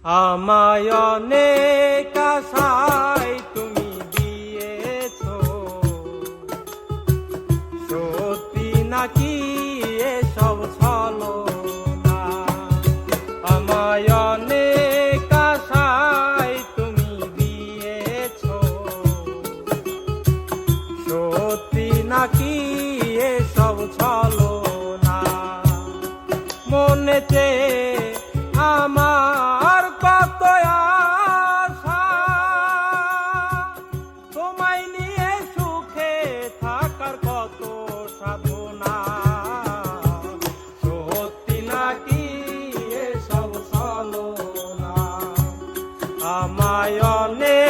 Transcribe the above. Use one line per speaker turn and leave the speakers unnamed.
আমায় অনেক আশায় তুমি দিয়েছো, সত্যি নাকি এসব ছলনা? আমায় অনেক আশায় তুমি দিয়েছো, সত্যি নাকি এসব ছলনা? মনেতে আমার কত আশা, তোমায় নিয়ে সুখে থাকার কত সাধনা, সত্যি নাকি এসব ছলনা? আমায় অনেক